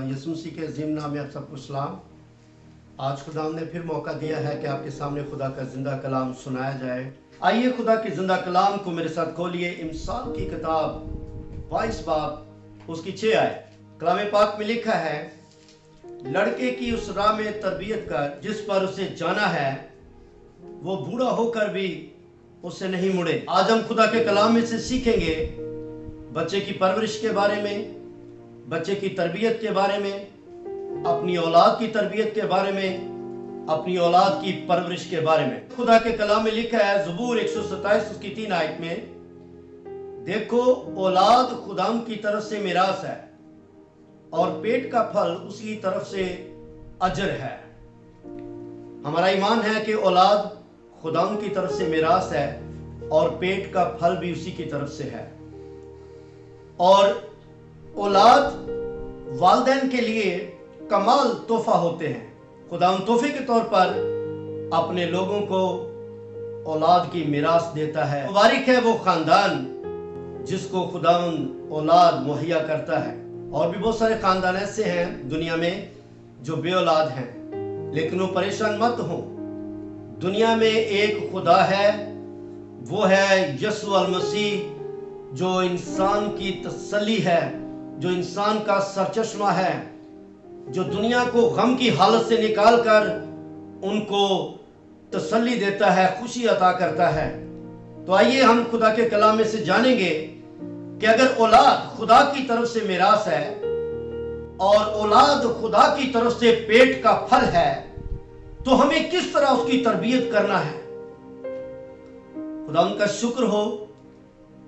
यीशु मसीह के अजीम नाम में आप सबको सलाम। आज खुदा ने फिर मौका दिया है कि आपके सामने खुदा का जिंदा कलाम सुनाया जाए। आइए खुदा के जिंदा कलाम को मेरे साथ खोलिए। इमसाल की किताब 22 बाब उसकी 6 आयत। कलाम पाक में लिखा है, लड़के की उस राह में तरबियत कर जिस पर उसे जाना है, वो बूढ़ा होकर भी उससे नहीं मुड़े। आज हम खुदा के कलाम में से सीखेंगे बच्चे की परवरिश के बारे में, बच्चे की तरबियत के बारे में, अपनी औलाद की तरबियत के बारे में, अपनी औलाद की परवरिश के बारे में। खुदा के कलाम में लिखा है ज़बूर 127 उसकी 3 आयत में, देखो औलाद खुदाम की तरफ से मिरास है और पेट का फल उसकी तरफ से अजर है। हमारा ईमान है कि औलाद खुदाम की तरफ से मिरास है और पेट का फल भी उसी की तरफ से है। और औलाद वालिदैन के लिए कमाल तोहफा होते हैं। खुदा उन तोहफे के तौर पर अपने लोगों को औलाद की मिरास देता है। मुबारक है वो खानदान जिसको खुदा औलाद मुहैया करता है। और भी बहुत सारे खानदान ऐसे हैं दुनिया में जो बे औलाद हैं, लेकिन वो परेशान मत हो। दुनिया में एक खुदा है, वो है यीशु अल मसीह, जो इंसान की तसल्ली है, जो इंसान का सरचश्मा है, जो दुनिया को गम की हालत से निकाल कर उनको तसल्ली देता है, खुशी अता करता है। तो आइए हम खुदा के कलाम में से जानेंगे कि अगर औलाद खुदा की तरफ से मिरास है और औलाद खुदा की तरफ से पेट का फल है, तो हमें किस तरह उसकी तरबियत करना है। खुदा उनका शुक्र हो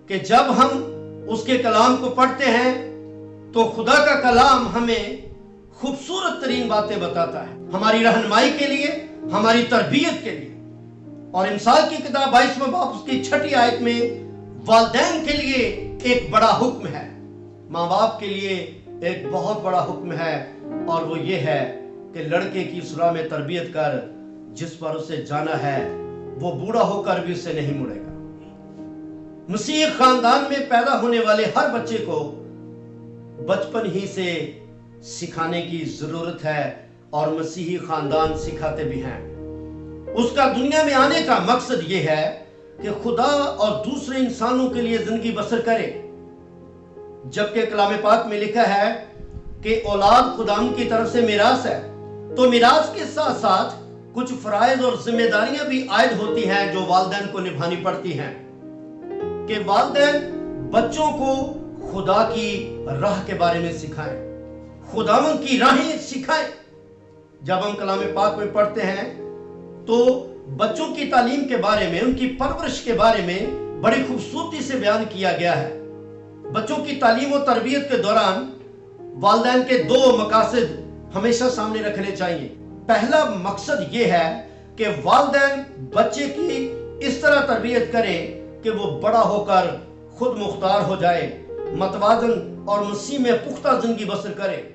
कि जब हम उसके कलाम को पढ़ते हैं तो खुदा का कलाम हमें खूबसूरत तरीन बातें बताता है, हमारी रहनुमाई के लिए, हमारी तरबियत के लिए। और इमसाल की किताब 22वां बाब उसकी 6 आयत में वालिदैन के लिए एक बड़ा हुक्म है, माँ बाप के लिए एक बहुत बड़ा हुक्म है, और वो ये है कि लड़के की उस राह में तरबियत कर जिस पर उसे जाना है, वो बूढ़ा होकर भी उससे नहीं मुड़ेगा। मसीह खानदान में पैदा होने वाले हर बच्चे को बचपन ही से सिखाने की जरूरत है, और मसीही खानदान सिखाते भी हैं। उसका दुनिया में आने का मकसद यह है कि खुदा और दूसरे इंसानों के लिए जिंदगी बसर करे। जबकि कलाम पाक में लिखा है कि औलाद खुदाम की तरफ से मिरास है, तो मिरास के साथ साथ कुछ फराइज और जिम्मेदारियां भी आयद होती हैं जो वालिदैन को निभानी पड़ती हैं, कि वालिदैन बच्चों को खुदा की राह के बारे में सिखाएं, खुदावन की राहें सिखाएं। जब हम कलाम पाक में पढ़ते हैं तो बच्चों की तालीम के बारे में, उनकी परवरिश के बारे में बड़ी खूबसूरती से बयान किया गया है। बच्चों की तालीम और तरबियत के दौरान वालिदैन के 2 मकासद हमेशा सामने रखने चाहिए। पहला मकसद यह है कि वालिदैन बच्चे की इस तरह तरबियत करें कि वो बड़ा होकर खुद मुख्तार हो जाए, मतवाजन और मसीह में पुख्ता जिंदगी बसर करे।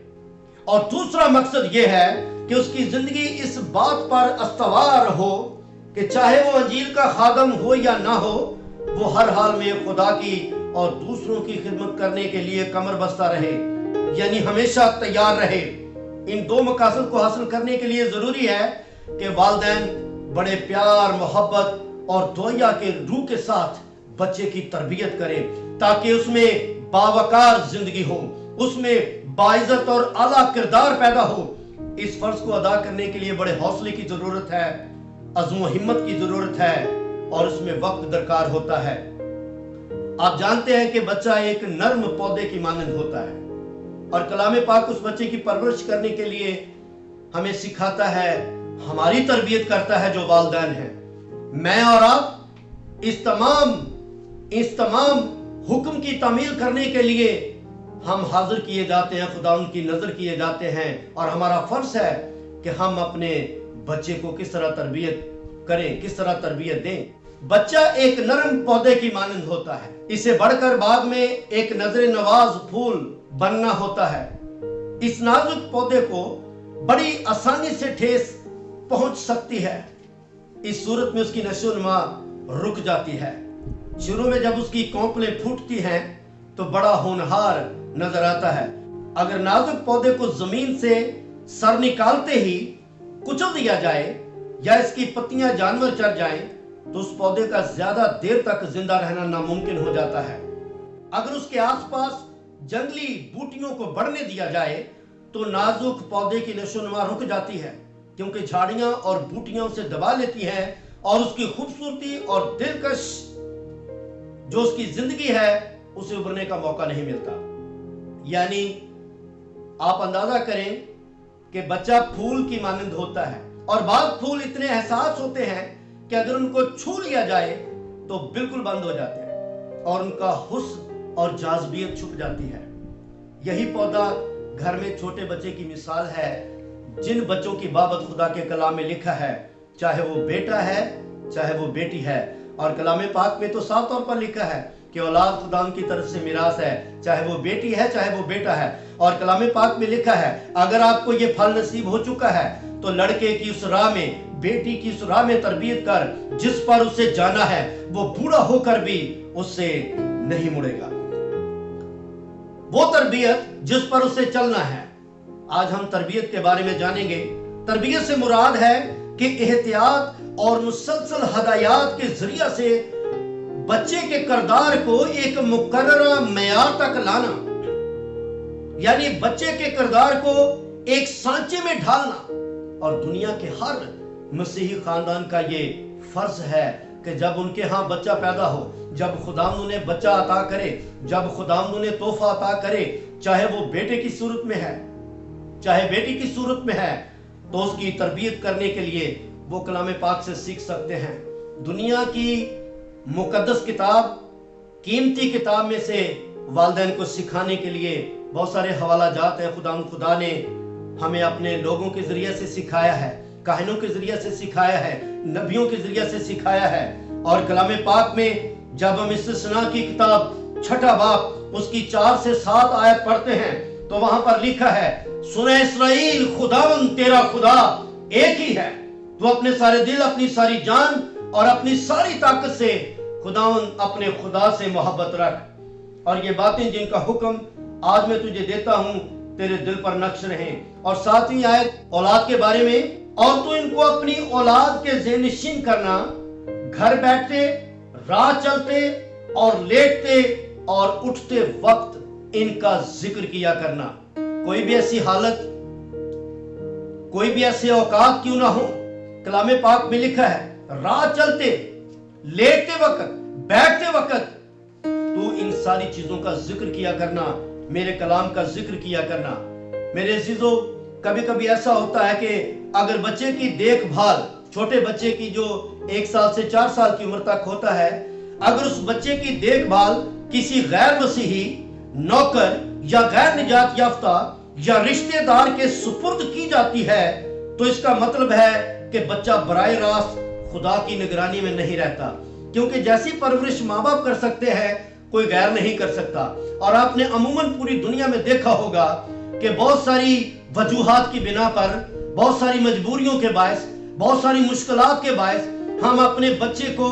और दूसरा मकसद यह है कि उसकी जिंदगी इस बात पर अस्तवार हो कि चाहे वो अंजील का खादम हो या ना हो, वो हर हाल में खुदा की और दूसरों की खिदमत करने के लिए कमर बस्ता रहे, यानी हमेशा तैयार रहे। इन 2 मकासद को हासिल करने के लिए जरूरी है कि वालिदैन बड़े प्यार, मोहब्बत और दुआ के रूह के साथ बच्चे की तरबियत करें, ताकि उसमें बावकार जिंदगी हो, उसमें बाइज्जत और आला किरदार पैदा हो। इस फर्ज को अदा करने के लिए बड़े हौसले की जरूरत है, अज़्म हिम्मत की जरूरत है, और उसमें वक्त दरकार होता है। आप जानते हैं कि बच्चा एक नर्म पौधे की मानंद होता है, और कलाम पाक उस बच्चे की परवरिश करने के लिए हमें सिखाता है, हमारी तरबियत करता है जो वालिदैन है। मैं और आप इस तमाम हुक्म की तामील करने के लिए हम हाजिर किए जाते हैं, खुदा उनकी नजर किए जाते हैं, और हमारा फर्ज है कि हम अपने बच्चे को किस तरह तरबियत करें, किस तरह तरबियत दें। बच्चा एक नरम पौधे की मानंद होता है, इसे बढ़कर बाद में एक नजर नवाज फूल बनना होता है। इस नाजुक पौधे को बड़ी आसानी से ठेस पहुंच सकती है। इस सूरत में उसकी नशोनुमा रुक जाती है। शुरू में जब उसकी कोंपलें फूटती हैं तो बड़ा होनहार नजर आता है, अगर नाजुक पौधे को जमीन से सर निकालते ही कुचल दिया जाए या इसकी पत्तियां जानवर चर जाएं, तो उस पौधे का ज्यादा देर तक जिंदा रहना नामुमकिन हो जाता है। अगर उसके आसपास जंगली बूटियों को बढ़ने दिया जाए तो नाजुक पौधे की नशोनुमा रुक जाती है, क्योंकि झाड़ियां और बूटियां उसे दबा लेती हैं और उसकी खूबसूरती और दिलकश जो उसकी जिंदगी है उसे उभरने का मौका नहीं मिलता। यानी आप अंदाजा करें कि बच्चा फूल की मानंद होता है और बाद फूल इतने एहसास होते हैं कि अगर उनको छू लिया जाए तो बिल्कुल बंद हो जाते हैं और उनका हुस्न और जाज़बियत छुप जाती है। यही पौधा घर में छोटे बच्चे की मिसाल है, जिन बच्चों की बाबत खुदा के कलाम में लिखा है, चाहे वो बेटा है चाहे वो बेटी है। और कलाम पाक में तो साफ तौर पर लिखा है कि औलाद खुदा की तरफ से मिरास है, चाहे वो बेटी है चाहे वो बेटा है। और कलाम पाक में लिखा है अगर आपको ये फल नसीब हो चुका है तो लड़के की उस राह में, बेटी की उस राह में तरबियत कर जिस पर उसे जाना है, वो बूढ़ा होकर भी उससे नहीं मुड़ेगा। वो तरबियत जिस पर उसे चलना है। आज हम तरबियत के बारे में जानेंगे। तरबियत से मुराद है कि एहतियात और मुसलसल हदायत के जरिया से बच्चे के किरदार को एक मुकर्ररा मेयार तक लाना, यानी बच्चे के किरदार को एक सांचे में ढालना। और दुनिया के हर मसीही खानदान का ये फर्ज है कि जब उनके यहाँ बच्चा पैदा हो, जब खुदावंद उन्हें बच्चा अता करे, जब खुदावंद उन्हें तोहफा अता करे, चाहे वो बेटे की सूरत में है चाहे बेटी की सूरत में है, तो उसकी तरबियत करने के लिए वो कलाम पाक से सीख सकते हैं। दुनिया की मुकद्दस किताब, कीमती किताब में से वालिदैन को सिखाने के लिए बहुत सारे हवाला जात है। खुदा ने हमें अपने लोगों के जरिए से सिखाया है, काहिनों के जरिए से सिखाया है, नबियों के जरिए से सिखाया है। और कलाम पाक में जब हम इस्तिस्ना की किताब छठा बाब उसकी 4 से 7 आयत पढ़ते हैं तो वहां पर लिखा है, सुने इस्राएल, खुदावंद तेरा खुदा एक ही है, तू अपने सारे दिल, अपनी सारी जान और अपनी सारी ताकत से खुदावंद अपने खुदा से मोहब्बत रख। और ये बातें जिनका हुक्म आज मैं तुझे देता हूं तेरे दिल पर नक्श रहें। और 7वीं आयत औलाद के बारे में, और तू इनको अपनी औलाद के ज़ेहनशीन करना, घर बैठते, राह चलते और लेटते और उठते वक्त इनका जिक्र किया करना। कोई भी ऐसी हालत, कोई भी ऐसे औकात क्यों ना हो, कलाम पाक में लिखा है राह चलते, लेटते वक्त, बैठते वक्त तू इन सारी चीजों का जिक्र किया करना, मेरे कलाम का जिक्र किया करना। मेरे अजीजों, कभी कभी ऐसा होता है कि अगर बच्चे की देखभाल, छोटे बच्चे की जो 1 साल से 4 साल की उम्र तक होता है, अगर उस बच्चे की देखभाल किसी गैर मसीही, नौकर या गैर निजात याफ्ता या रिश्तेदार के सुपुर्द की जाती है, तो इसका मतलब है कि बच्चा बराए रास्त खुदा की निगरानी में नहीं रहता। क्योंकि जैसी परवरिश माँ बाप कर सकते हैं कोई गैर नहीं कर सकता। और आपने अमूमन पूरी दुनिया में देखा होगा कि बहुत सारी वजूहात की बिना पर, बहुत सारी मजबूरियों के बायस, बहुत सारी मुश्किलात के बायस हम अपने बच्चे को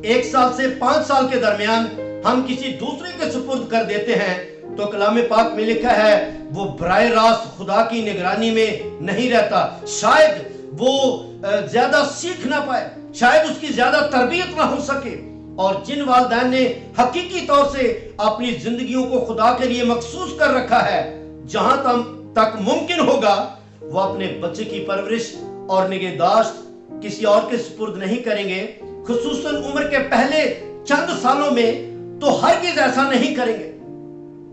1 साल से 5 साल के दरमियान हम किसी दूसरे के सुपुर्द कर देते हैं। तो कलाम पाक में लिखा है वो बराए रास्त खुदा की निगरानी में नहीं रहता। शायद वो ज्यादा सीख ना पाए, शायद उसकी ज्यादा तरबियत ना हो सके। और जिन वालिदैन ने हकीकी तौर से अपनी जिंदगियों को खुदा के लिए मखसूस कर रखा है, जहां तक मुमकिन होगा वो अपने बच्चे की परवरिश और निगहदाश्त किसी और के सुपुर्द नहीं करेंगे। खुसूसन उम्र के पहले चंद सालों में तो हरगिज ऐसा नहीं करेंगे।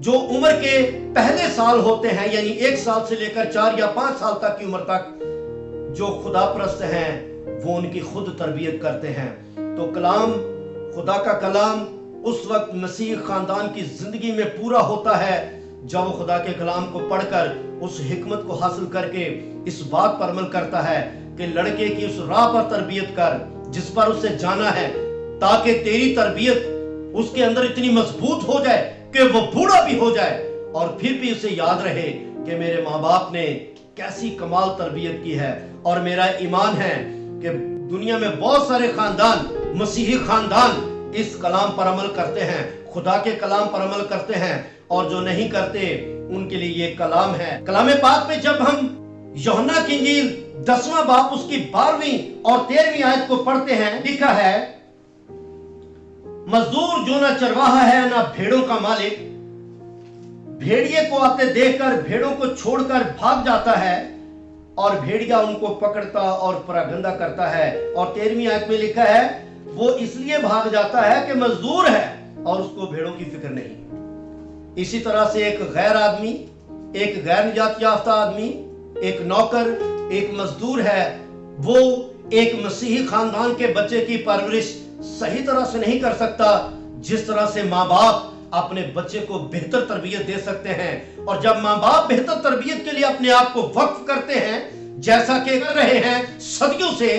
जो उम्र के पहले साल होते हैं, यानी 1 साल से लेकर 4 या 5 साल तक की उम्र तक, जो खुदा परस्त हैं वो उनकी खुद तरबियत करते हैं। तो कलाम, खुदा का कलाम उस वक्त मसीह खानदान की जिंदगी में पूरा होता है जब वो खुदा के कलाम को पढ़कर उस हिकमत को हासिल करके इस बात पर अमल करता है कि लड़के की उस राह पर तरबियत कर जिस पर उसे जाना है, ताकि तेरी तरबियत उसके अंदर इतनी मजबूत हो जाए कि वो बूढ़ा भी हो जाए और फिर भी उसे याद रहे कि मेरे माँ बाप ने कैसी कमाल तरबियत की है। और मेरा ईमान है कि दुनिया में बहुत सारे खानदान, मसीही खानदान इस कलाम पर अमल करते हैं, खुदा के कलाम पर अमल करते हैं। और जो नहीं करते ان کے لیے یہ کلام ہے۔ کلام پاک میں جب ہم یوحنا کی انجیل 10واں باب اس کی 12ویں اور 13ویں آیت کو پڑھتے ہیں، لکھا ہے مزدور جو نہ چرواہا ہے نہ بھیڑوں کا مالک، بھیڑیے کو آتے دیکھ کر بھیڑوں کو چھوڑ کر بھاگ جاتا ہے اور بھیڑیا ان کو پکڑتا اور پراگندہ کرتا ہے۔ اور 13ویں آیت میں لکھا ہے وہ اس لیے بھاگ جاتا ہے کہ مزدور ہے اور اس کو بھیڑوں کی فکر نہیں۔ اسی طرح سے ایک غیر آدمی، ایک غیر نجات یافتہ آدمی، ایک نوکر، ایک مزدور ہے، وہ ایک مسیحی خاندان کے بچے کی پرورش صحیح طرح سے نہیں کر سکتا جس طرح سے ماں باپ اپنے بچے کو بہتر تربیت دے سکتے ہیں۔ اور جب ماں باپ بہتر تربیت کے لیے اپنے آپ کو وقف کرتے ہیں جیسا کہ کر رہے ہیں صدیوں سے،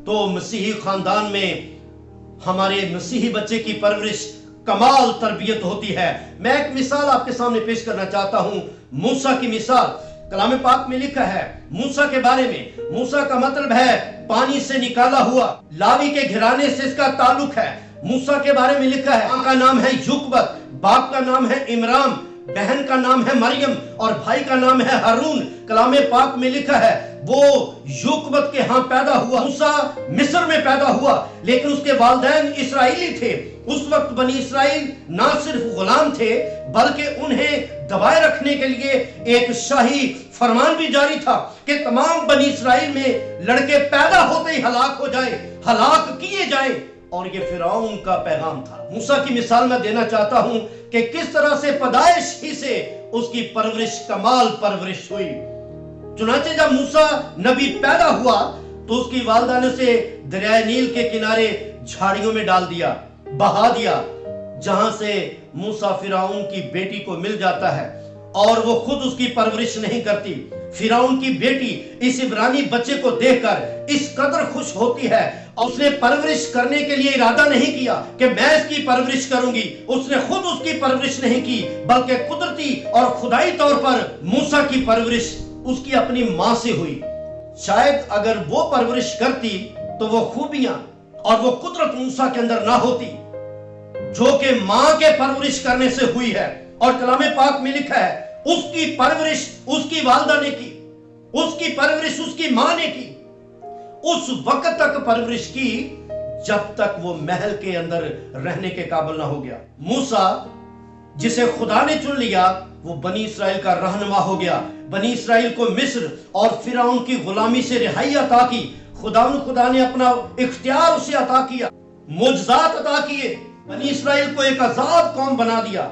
تو مسیحی خاندان میں ہمارے مسیحی بچے کی پرورش کمال تربیت ہوتی ہے۔ میں ایک مثال آپ کے سامنے پیش کرنا چاہتا ہوں، موسیٰ کی مثال۔ کلام پاک میں لکھا ہے موسیٰ کے بارے میں، موسیٰ کا مطلب ہے پانی سے نکالا ہوا، لاوی کے گھرانے سے اس کا تعلق ہے۔ موسیٰ کے بارے میں لکھا ہے ماں کا نام ہے یوکبت، باپ کا نام ہے عمران، بہن کا نام ہے مریم اور بھائی کا نام ہے ہارون۔ کلام پاک میں لکھا ہے وہ یوکبت کے ہاں پیدا ہوا، موسیٰ مصر میں پیدا ہوا، لیکن اس کے والدین اسرائیلی تھے۔ اس وقت بنی اسرائیل نہ صرف غلام تھے بلکہ انہیں دبائے رکھنے کے لیے ایک شاہی فرمان بھی جاری تھا کہ تمام بنی اسرائیل میں لڑکے پیدا ہوتے ہی ہلاک ہو جائیں، ہلاک کیے جائیں، اور یہ فرعون کا پیغام تھا۔ موسیٰ کی مثال میں دینا چاہتا ہوں کہ کس طرح سے پیدائش ہی سے اس کی پرورش کمال پرورش ہوئی۔ چنانچہ جب موسیٰ نبی پیدا ہوا تو اس کی والدہ نے اسے دریائے نیل کے کنارے جھاڑیوں میں ڈال دیا، بہا دیا، جہاں سے موسیٰ فرعون کی بیٹی کو مل جاتا ہے اور وہ خود اس کی پرورش نہیں کرتی۔ فرعون کی بیٹی اس عبرانی بچے کو دیکھ کر اس قدر خوش ہوتی ہے اور اس نے پرورش کرنے کے لیے ارادہ نہیں کیا کہ میں اس کی پرورش کروں گی، اس نے خود اس کی پرورش نہیں کی بلکہ قدرتی اور خدائی طور پر موسیٰ کی پرورش اس کی اپنی ماں سے ہوئی۔ شاید اگر وہ پرورش کرتی تو وہ خوبیاں اور وہ قدرت موسیٰ کے اندر نہ ہوتی جو کہ ماں کے پرورش کرنے سے ہوئی ہے۔ اور کلام پاک میں لکھا ہے اس کی پرورش اس کی والدہ نے کی، اس کی پرورش اس کی ماں نے کی، اس وقت تک پرورش کی جب تک وہ محل کے اندر رہنے کے قابل نہ ہو گیا۔ موسیٰ جسے خدا نے چن لیا وہ بنی اسرائیل کا رہنما ہو گیا، بنی اسرائیل کو مصر اور فرعون کی غلامی سے رہائی عطا کی۔ خدا نے اپنا اختیار اسے عطا کیا، معجزات عطا کیے، بنی اسرائیل کو ایک آزاد قوم بنا دیا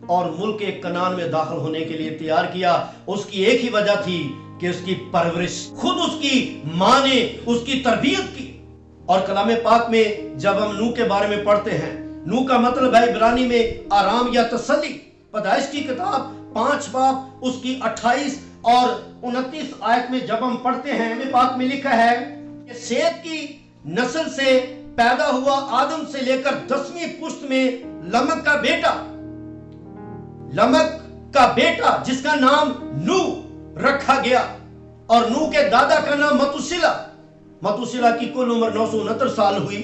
اور ملک کنعان میں داخل ہونے کے لیے تیار کیا۔ اس کی ایک ہی وجہ تھی کہ اس کی پرورش خود اس کی ماں نے اس کی تربیت کی۔ اور کلام پاک میں جب ہم نوح کے بارے میں پڑھتے ہیں، نوح کا مطلب ہے عبرانی میں آرام یا تسلی۔ پیدائش کی کتاب 5 باب اس کی 28 اور 29 آیت میں جب ہم پڑھتے ہیں، پاک میں لکھا ہے کہ سیت کی نسل سے پیدا ہوا آدم سے لے کر 10ویں پشت میں لمک کا بیٹا جس کا نام نوح رکھا گیا، اور نوح کے دادا کا نام متوسلہ کی کل عمر 969 سال ہوئی،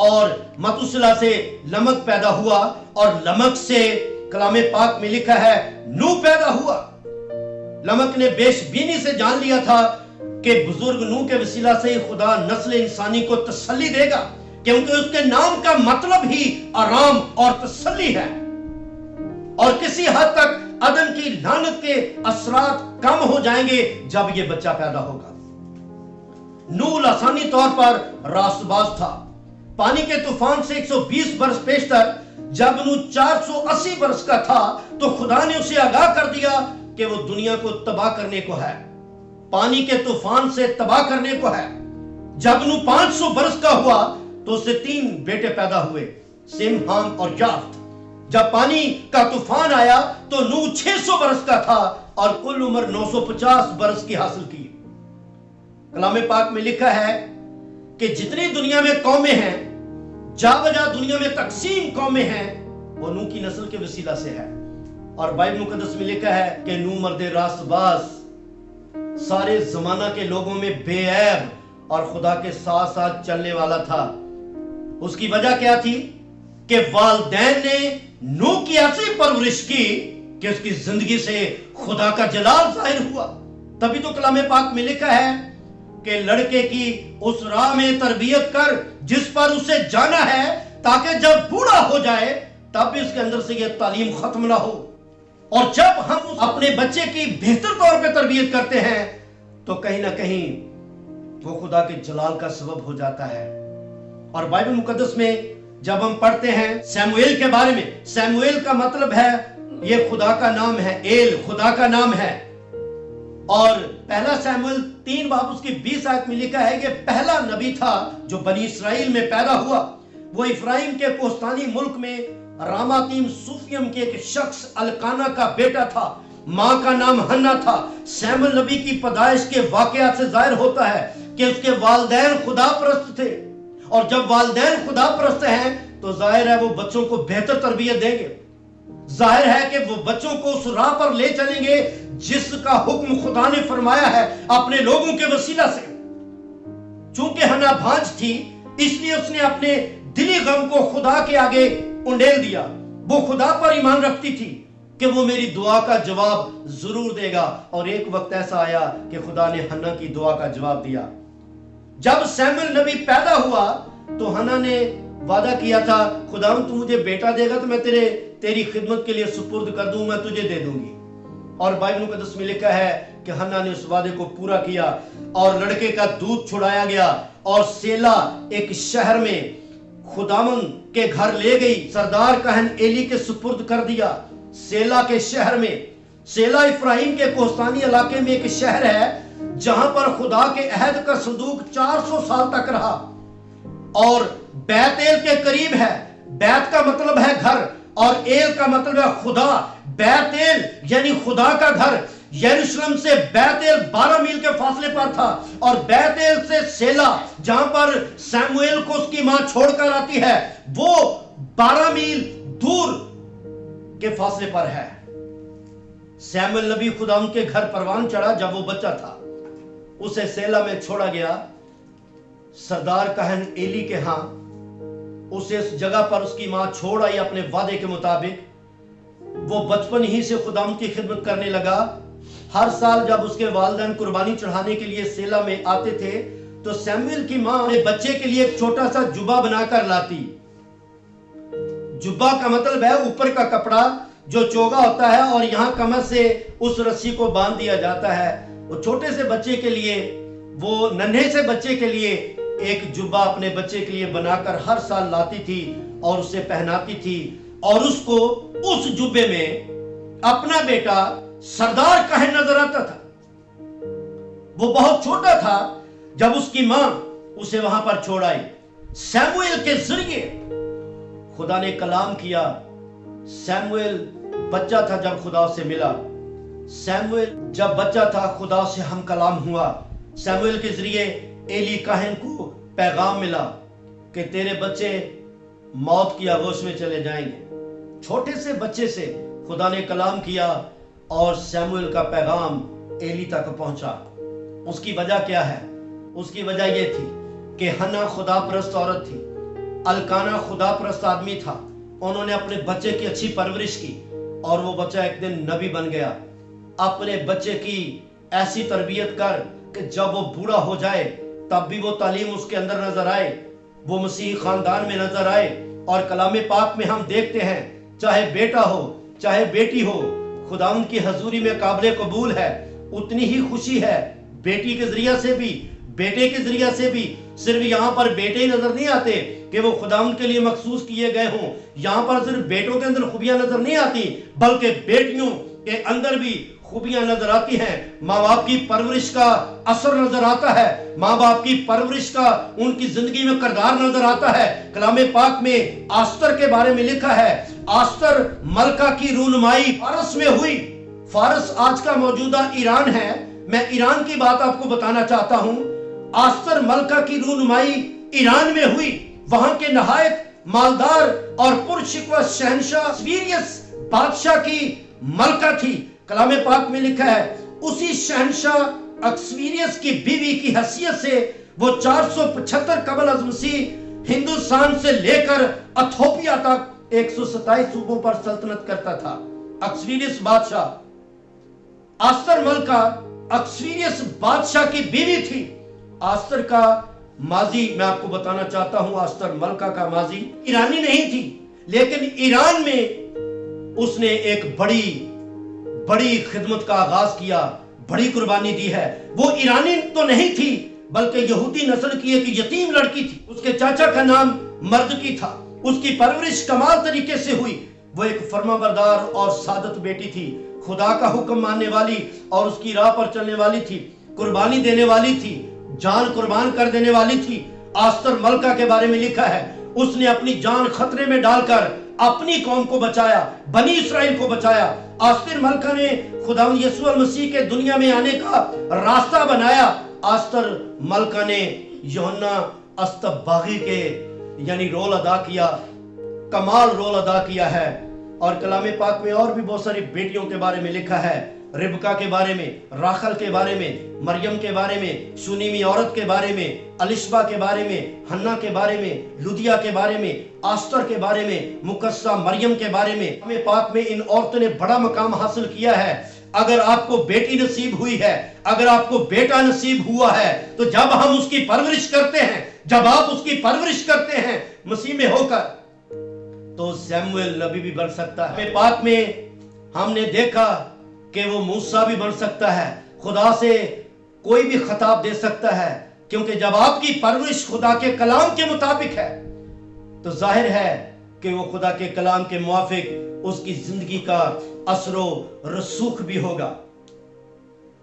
اور متوسلہ سے لمک پیدا ہوا، اور لمک سے کلام پاک میں لکھا ہے نوح پیدا ہوا۔ لمک نے بیش بینی سے جان لیا تھا کہ بزرگ نوح کے وسیلہ سے خدا نسل انسانی کو تسلی دے گا، کیونکہ اس کے نام کا مطلب ہی آرام اور تسلی ہے، اور کسی حد تک عدن کی لعنت کے اثرات کم ہو جائیں گے جب یہ بچہ پیدا ہوگا۔ نوح لسانی طور پر راست باز تھا۔ پانی کے طوفان سے 120 برس پیشتر جب نوح 480 برس کا تھا تو خدا نے اسے آگاہ کر دیا کہ وہ دنیا کو تباہ کرنے کو ہے، پانی کے طوفان سے تباہ کرنے کو ہے۔ جب نوح 500 برس کا ہوا تو اس سے 3 بیٹے پیدا ہوئے، سم، ہام اور یافت۔ جب پانی کا طوفان آیا تو نوح 600 برس کا تھا اور کل عمر 950 برس کی حاصل کی۔ کلام پاک میں لکھا ہے کہ جتنی دنیا میں قومیں ہیں، جا بجا دنیا میں تقسیم قومیں ہیں، وہ نوح کی نسل کے وسیلہ سے ہے۔ اور بائبل مقدس میں لکھا ہے کہ نوح مرد راست باز، سارے زمانہ کے لوگوں میں بے عیب اور خدا کے ساتھ ساتھ چلنے والا تھا۔ اس کی وجہ کیا تھی کہ والدین نے نوح کی ایسی پرورش کی کہ اس کی زندگی سے خدا کا جلال ظاہر ہوا۔ تبھی تو کلام پاک میں لکھا ہے کہ لڑکے کی اس راہ میں تربیت کر جس پر اسے جانا ہے، تاکہ جب بوڑھا ہو جائے تب بھی اس کے اندر سے یہ تعلیم ختم نہ ہو۔ اور جب ہم اپنے بچے کی بہتر طور پہ تربیت کرتے ہیں تو کہیں نہ کہیں وہ خدا کے جلال کا سبب ہو جاتا ہے۔ اور بائبل مقدس میں جب ہم پڑھتے ہیں سیموئیل کے بارے میں، سیموئیل کا مطلب ہے یہ خدا کا نام ہے، ایل خدا کا نام ہے۔ اور پہلا سیموئیل 3 باب اس کی 20 آیت میں لکھا ہے کہ پہلا نبی تھا جو بنی اسرائیل میں پیدا ہوا، وہ افرایم کے کوستانی ملک میں راماتیم سوفیم کے ایک شخص الکانا کا بیٹا تھا، ماں کا نام ہنا تھا۔ سیموئیل نبی کی پیدائش کے واقعات سے ظاہر ہوتا ہے کہ اس کے والدین خدا پرست تھے، اور جب والدین خدا پرست ہیں تو ظاہر ہے وہ بچوں کو بہتر تربیت دیں گے، ظاہر ہے کہ وہ بچوں کو اس راہ پر لے چلیں گے جس کا حکم خدا نے فرمایا ہے اپنے لوگوں کے وسیلہ سے۔ چونکہ ہنا بھانج تھی اس لیے اس نے اپنے دلی غم کو خدا کے آگے انڈیل دیا۔ وہ خدا پر ایمان رکھتی تھی کہ وہ میری دعا کا جواب ضرور دے گا، اور ایک وقت ایسا آیا کہ خدا نے ہنا کی دعا کا جواب دیا۔ جب سیموئیل نبی پیدا ہوا تو ہنا نے وعدہ کیا تھا، خداوند تو مجھے بیٹا دے گا تو میں تیری خدمت کے لیے سپرد کر دوں، میں تجھے دے دوں گی۔ اور بائبل مقدس میں لکھا ہے کہ ہنا نے اس وعدے کو پورا کیا اور لڑکے کا دودھ چھڑایا گیا، اور سیلا ایک شہر میں خداوند کے گھر لے گئی، سردار کہن ایلی کے سپرد کر دیا۔ سیلا کے شہر میں، سیلا افرایم کے کوستانی علاقے میں ایک شہر ہے جہاں پر خدا کے عہد کا صندوق 400 سال تک رہا، اور بیت ایل کے قریب ہے۔ بیت کا مطلب ہے گھر اور ایل کا مطلب ہے خدا۔ بیت ایل یعنی خدا کا گھر یروشلم سے بیت ایل 12 میل کے فاصلے پر تھا، اور بیت ایل سے سیلا جہاں پر سیموئیل کو اس کی ماں چھوڑ کر آتی ہے وہ 12 میل دور کے فاصلے پر ہے۔ سیموئیل نبی خدا ان کے گھر پروان چڑھا جب وہ بچہ تھا، اسے سیلا میں چھوڑا گیا سردار کہن ایلی کے ہاں۔ اسے اس جگہ پر اس کی ماں چھوڑ آئی اپنے وعدے کے مطابق۔ وہ بچپن ہی سے خداوند کی خدمت کرنے لگا۔ ہر سال جب اس کے والدین قربانی چڑھانے کے لیے سیلا میں آتے تھے تو سیموئیل کی ماں اپنے بچے کے لیے ایک چھوٹا سا جبہ بنا کر لاتی۔ جبہ کا مطلب ہے اوپر کا کپڑا جو چوگا ہوتا ہے، اور یہاں کمر سے اس رسی کو باندھ دیا جاتا ہے۔ وہ چھوٹے سے بچے کے لیے، وہ ننھے سے بچے کے لیے ایک جبہ اپنے بچے کے لیے بنا کر ہر سال لاتی تھی اور اسے پہناتی تھی، اور اس کو اس جبے میں اپنا بیٹا سردار کہن نظر آتا تھا۔ وہ بہت چھوٹا تھا جب اس کی ماں اسے وہاں پر چھوڑ آئی۔ سیموئیل کے ذریعے خدا نے کلام کیا۔ سیموئیل بچہ تھا جب خدا سے ملا، سیموئیل جب بچہ تھا خدا سے ہم کلام ہوا۔ سیموئیل کے ذریعے ایلی کاہن کو پیغام ملا کہ تیرے بچے موت کی آغوش میں چلے جائیں گے۔ چھوٹے سے بچے سے خدا نے کلام کیا اور سیموئیل کا پیغام ایلی تک پہنچا۔ اس کی وجہ کیا ہے؟ اس کی وجہ یہ تھی کہ ہنا خدا پرست عورت تھی، الکانا خدا پرست آدمی تھا۔ انہوں نے اپنے بچے کی اچھی پرورش کی اور وہ بچہ ایک دن نبی بن گیا۔ اپنے بچے کی ایسی تربیت کر کہ جب وہ بوڑھا ہو جائے تب بھی وہ تعلیم اس کے اندر نظر آئے، وہ مسیحی خاندان میں نظر آئے۔ اور کلام پاک میں ہم دیکھتے ہیں چاہے بیٹا ہو چاہے بیٹی ہو، خداوند کی حضوری میں قابل قبول ہے۔ اتنی ہی خوشی ہے بیٹی کے ذریعہ سے بھی، بیٹے کے ذریعہ سے بھی۔ صرف یہاں پر بیٹے ہی نظر نہیں آتے کہ وہ خداوند کے لیے مخصوص کیے گئے ہوں، یہاں پر صرف بیٹوں کے اندر خوبیاں نظر نہیں آتی بلکہ بیٹیوں کے اندر بھی خوبیاں نظر آتی ہیں۔ ماں باپ کی پرورش کا اثر نظر آتا ہے، ماں باپ کی پرورش کا ان کی زندگی میں کردار نظر آتا ہے۔ کلام پاک میں آستر کے بارے میں لکھا ہے، آستر ملکہ کی رونمائی فارس میں ہوئی۔ فارس آج کا موجودہ ایران ہے۔ میں ایران کی بات آپ کو بتانا چاہتا ہوں۔ آستر ملکہ کی رونمائی ایران میں ہوئی۔ وہاں کے نہایت مالدار اور پرشکوہ شہنشاہ اکسویروس بادشاہ کی ملکہ تھی۔ کلام پاک میں لکھا ہے اسی شہنشاہ اکسویروس کی بیوی کی حیثیت سے وہ 475 قبل از مسیح ہندوستان سے لے کر اتھوپیا تک 127 صوبوں پر سلطنت کرتا تھا۔ अक्सवीरियस बादशाह, आस्तर मलका अक्सवीरियस बादशाह की बीवी थी। आस्तर का माजी मैं आपको बताना चाहता हूं, आस्तर मलका का माजी ईरानी नहीं थी, लेकिन ईरान में उसने एक बड़ी खिदमत का आगाज किया, बड़ी कुर्बानी दी है। वो ईरानी तो नहीं थी बल्कि यहूदी नस्ल की एक यतीम लड़की थी। उसके चाचा का नाम मर्दकी था। उसकी परवरिश कमाल तरीके से हुई। वो एक फर्माबरदार और सादत बेटी थी, खुदा का हुक्म मानने वाली और उसकी राह पर चलने वाली थी, कुर्बानी देने वाली थी, जान कुर्बान कर देने वाली थी। आस्तर मलका के बारे में लिखा है, उसने अपनी जान खतरे में डालकर अपनी कौम को बचाया, बनी इस्राएल को बचाया। आस्तर मलका ने खुदावंद यीशु मसीह के दुनिया में आने का रास्ता बनाया। आस्तर मलका ने यूहन्ना अस्तबागी के यानी रोल अदा किया, कमाल रोल अदा किया है। और कलाम पाक में और भी बहुत सारी बेटियों के बारे में लिखा है, रिबका के बारे में, राखल के बारे में, मरियम के बारे में, सुनीमी औरत के बारे में, अलिशबा के बारे में, हन्ना के बारे में, लुदिया के बारे में, आस्तर के बारे में, मुकस्सा मरियम के बारे में। कलाम पाक में इन औरतों ने बड़ा मकाम हासिल किया है। अगर आपको बेटी नसीब हुई है, अगर आपको बेटा नसीब हुआ है, तो जब हम उसकी परवरिश करते हैं, जब आप उसकी परवरिश करते हैं मसीह में होकर, तो सैमुएल नबी भी बन सकता है। पाक में हमने देखा कि वो मूसा भी बन सकता है, खुदा से कोई भी खिताब दे सकता है, क्योंकि जब आपकी परवरिश खुदा के कलाम के मुताबिक है तो जाहिर है कि वो खुदा के कलाम के मुआफिक उसकी जिंदगी का असरो रसूख भी होगा।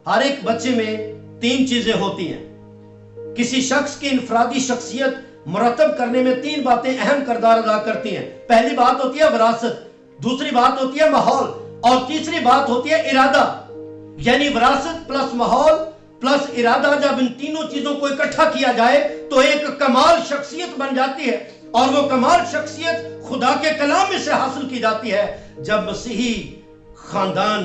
हर एक बच्चे में 3 चीजें होती हैं। किसी शख्स की इनफरादी शख्सियत मुरतब करने में 3 बातें अहम किरदार अदा करती हैं। पहली बात होती है विरासत, दूसरी बात होती है माहौल, और तीसरी बात होती है इरादा। यानी विरासत प्लस माहौल प्लस इरादा, जब इन तीनों चीजों को इकट्ठा किया जाए तो एक कमाल शख्सियत बन जाती है। और वो कमाल शख्सियत खुदा के कलाम में से हासिल की जाती है जब मसीही खानदान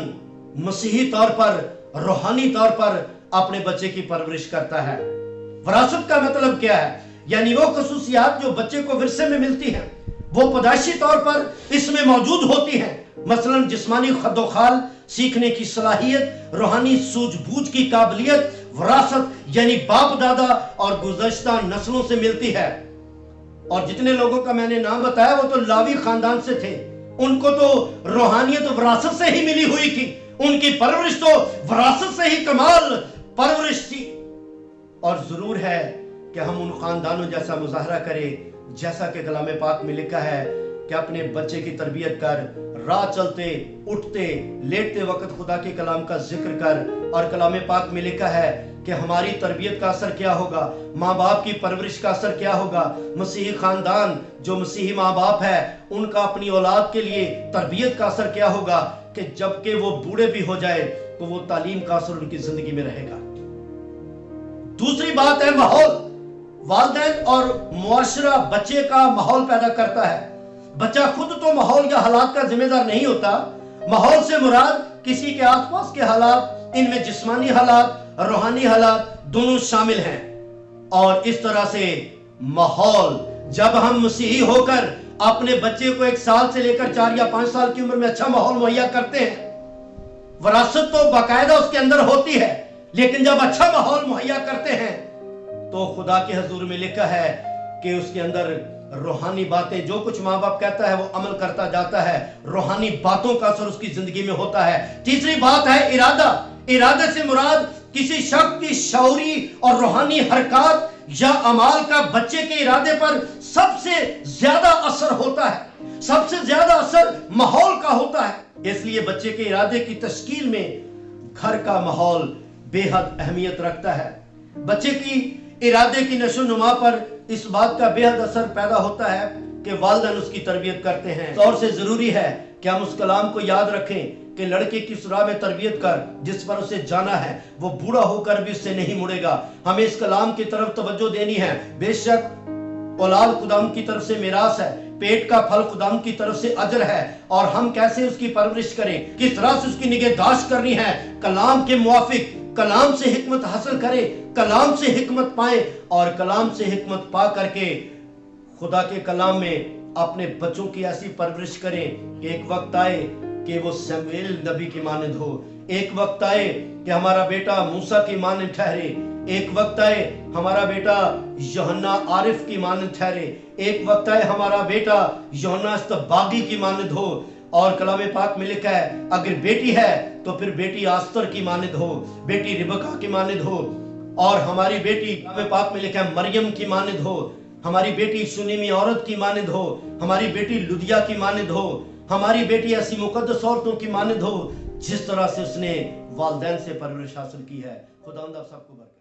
मसीही तौर पर, रूहानी तौर पर अपने बच्चे की परवरिश करता है। विरासत का मतलब क्या है? यानी वो खसूसियात जो बच्चे को विरसे में मिलती हैं, वो पैदाइशी तौर पर इसमें मौजूद होती हैं। मसलन जिस्मानी खद्दोखाल, सीखने की सलाहियत, रूहानी सूझबूझ की काबिलियत। विरासत यानी बाप दादा और गुज़श्ता नस्लों से मिलती है। और जितने लोगों का मैंने नाम बताया वो तो लावी खानदान से थे, उनको तो रूहानियत विरासत से ही मिली हुई थी, उनकी परवरिश तो विरासत से ही कमाल परवरिश थी। और जरूर है कि हम उन खानदानों जैसा मुजाहरा करें जैसा कि कलाम पाक में लिखा है कि अपने बच्चे की तरबियत कर, राह चलते उठते लेटते वक्त खुदा के कलाम का जिक्र कर। और कलाम पाक में लिखा है कि हमारी तरबियत का असर क्या होगा, माँ बाप की परवरिश का असर क्या होगा। मसीही खानदान जो मसीही माँ बाप है उनका अपनी औलाद के लिए तरबियत का असर क्या होगा कि जबकि वो बूढ़े भी हो जाए तो वो तालीम का असर उनकी जिंदगी में रहेगा। दूसरी बात है माहौल। वालिदैन और मुआशरा बच्चे का माहौल पैदा करता है। बच्चा खुद तो माहौल या हालात का जिम्मेदार नहीं होता। माहौल से मुराद किसी के आसपास के हालात, इनमें जिस्मानी हालात, रूहानी हालात दोनों शामिल हैं। और इस तरह से माहौल, जब हम मसीही होकर अपने बच्चे को 1 साल से लेकर 4 या 5 साल की उम्र में अच्छा माहौल मुहैया करते हैं, विरासत तो बाकायदा उसके अंदर होती है, लेकिन जब अच्छा माहौल मुहैया करते हैं तो खुदा के हजूर में लिखा है कि उसके अंदर रूहानी बातें, जो कुछ माँ बाप कहता है वो अमल करता जाता है, रूहानी बातों का असर उसकी जिंदगी में होता है। तीसरी बात है इरादा। इरादे से मुराद किसी शख्स की शौरी और रूहानी हरकत या अमाल का बच्चे के इरादे पर सबसे ज्यादा असर होता है, सबसे ज्यादा असर माहौल का होता है। इसलिए बच्चे के इरादे की तश्कील में घर का माहौल बेहद अहमियत रखता है। बच्चे की इरादे की नशो नुमा पर इस बात का बेहद असर पैदा होता है कि वालिदैन उसकी तरबियत करते हैं। और से जरूरी है कि हम उस कलाम को याद रखें कि लड़के की सुराह में तरबियत कर, जिस पर उसे जाना है वो बूढ़ा होकर भी उससे नहीं मुड़ेगा। हमें इस कलाम की तरफ तवज्जो देनी है। बेशक औलाद खुदाम की तरफ से मिरास है, पेट का फल खुदाम की तरफ से अजर है, और हम कैसे उसकी परवरिश करें, किस तरह से उसकी निगहदाश्त करनी है, कलाम के मुआफिक कलाम से हिकमत हासिल करें, कलाम से हिकमत पाएं और कलाम से हिकमत पा करके खुदा के कलाम में अपने बच्चों की ऐसी परवरिश करें कि एक वक्त आए کہ وہ سمویل نبی کی مانند ہو. ایک وقت آئے کہ ہمارا بیٹا موسیٰ کی مانند ٹھہرے. ایک وقت آئے ہمارا بیٹا یوحنا عارف کی مانند ٹھہرے. ایک وقت آئے ہمارا بیٹا یوحنا استباغی کی مانند ہو. اور کلام پاک میں لکھا ہے اگر بیٹی ہے تو پھر بیٹی آستر کی مانند ہو, بیٹی ربکا کی مانند ہو. اور ہماری بیٹی کلام پاک میں لکھا ہے مریم کی مانند ہو. ہماری بیٹی سنیمی عورت کی مانند ہو. ہماری بیٹی لدیا کی مانند ہو. ہماری بیٹی ایسی مقدس عورتوں کی مانند ہو جس طرح سے اس نے والدین سے پرورش حاصل کی ہے. خداوند آپ سب کو برکت